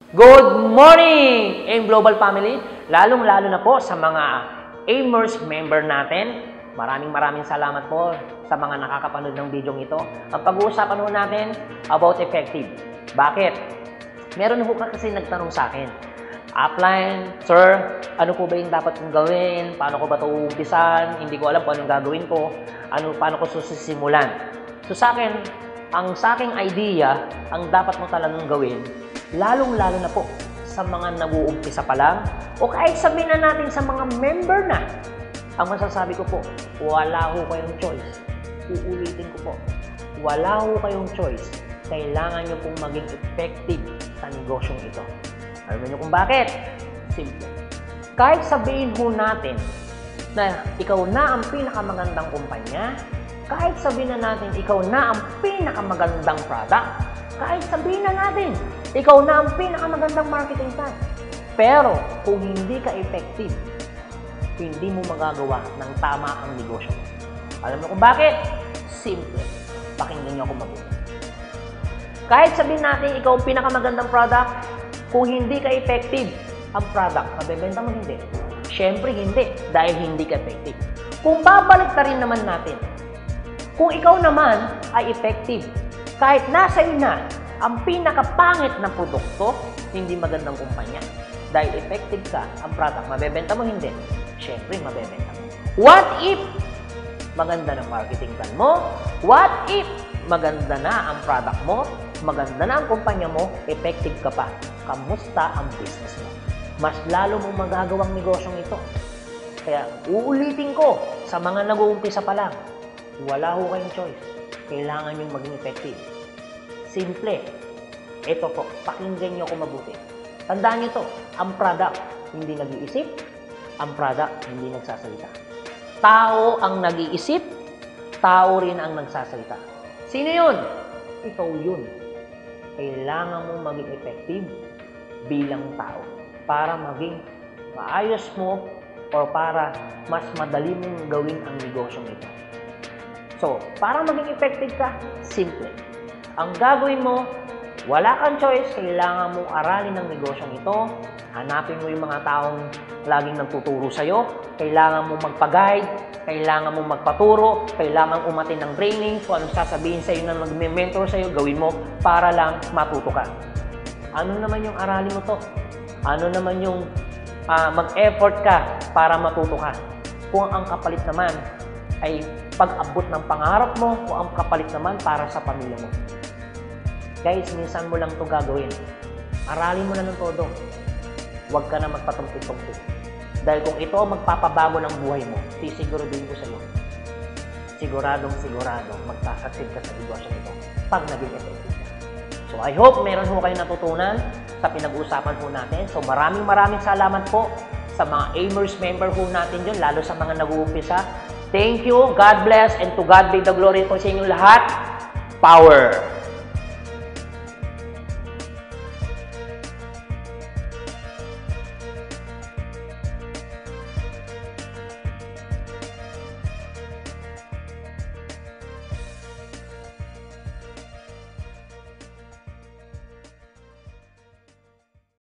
Good morning, AIM Global Family! Lalong-lalo na po sa mga AIMers member natin. Maraming salamat po sa mga nakakapanood ng video ito. Ang pag-uusapan po natin about effective. Bakit? Meron po kasi nagtanong sa akin, upline, sir, ano po ba yung dapat kong gawin? Paano ko ba ito uumpisan? Hindi ko alam kung anong gagawin ko. Paano ko susisimulan? So sa akin, ang sa aking idea, ang dapat mo talagang gawin, lalong-lalo na po sa mga nag-uumpisa pa lang o kahit sabihin na natin sa mga member na, ang masasabi ko po, wala ho kayong choice. Uulitin ko po, wala ho kayong choice. Kailangan nyo pong maging effective sa negosyong ito. Alam niyo kung bakit? Simple. Kahit sabihin ho natin na ikaw na ang pinakamagandang kumpanya, kahit sabihin na natin ikaw na ang pinakamagandang product, kahit sabihin na natin ikaw na ang pinakamagandang marketing plan. Pero kung hindi ka effective, hindi mo magagawa ng tama ang negosyo. Alam mo kung bakit? Simple. Pakinggan niyo ako mabuti. Kahit sabihin natin ikaw ang pinakamagandang product, kung hindi ka effective, ang product, mabebenta mo hindi. Siyempre hindi, dahil hindi ka effective. Kung babalik na rin naman natin, kung ikaw naman ay effective, kahit nasa iyo na ang pinakapangit na produkto, hindi magandang kumpanya. Dahil effective ka, ang product, mabebenta mo hindi. Siyempre, mabebenta mo. What if maganda ng marketing plan mo? What if maganda na ang product mo? Maganda na ang kumpanya mo? Effective ka pa. Kamusta ang business mo? Mas lalo mong magagawang negosyong ito. Kaya uulitin ko sa mga nag-uumpisa pa lang, wala ho kayong choice. Kailangan yung maging effective. Simple. Ito po, pakinggan nyo ako mabuti. Tandaan nyo to, ang product hindi nag-iisip, ang product hindi nagsasalita. Tao ang nag-iisip, tao rin ang nagsasalita. Sino yun? Ikaw yun. Kailangan mo maging effective bilang tao para maging maayos mo o para mas madali mong gawin ang negosyong ito. So, para maging effective ka, simple. Ang gagawin mo, wala kang choice, kailangan mong aralin ng negosyong ito. Hanapin mo yung mga taong laging nagtuturo sa'yo. Kailangan mong magpa-guide, kailangan mong magpaturo, kailangan umatin ng training, kung anong sasabihin sa'yo na mag-mentor sa'yo, gawin mo para lang matuto ka. Ano naman yung aralin mo to? Ano naman yung mag-effort ka para matuto ka? Kung ang kapalit naman ay pag-abot ng pangarap mo, kung ang kapalit naman para sa pamilya mo. Guys, minsan mo lang ito gagawin. Aralin mo na ng todo. Huwag ka na magpatumpik-tumpik. Dahil kung ito ang magpapabago ng buhay mo, sisiguraduhin ko sa iyo. Siguradong magkakasig ka sa negosyo nito pag naging effective ka. So I hope meron ho kayo natutunan sa pinag-uusapan po natin. So maraming salamat po sa mga AIMers member ho natin dyan, lalo sa mga nag-uumpisa. Thank you, God bless, and to God be the glory po sa inyong lahat. Power!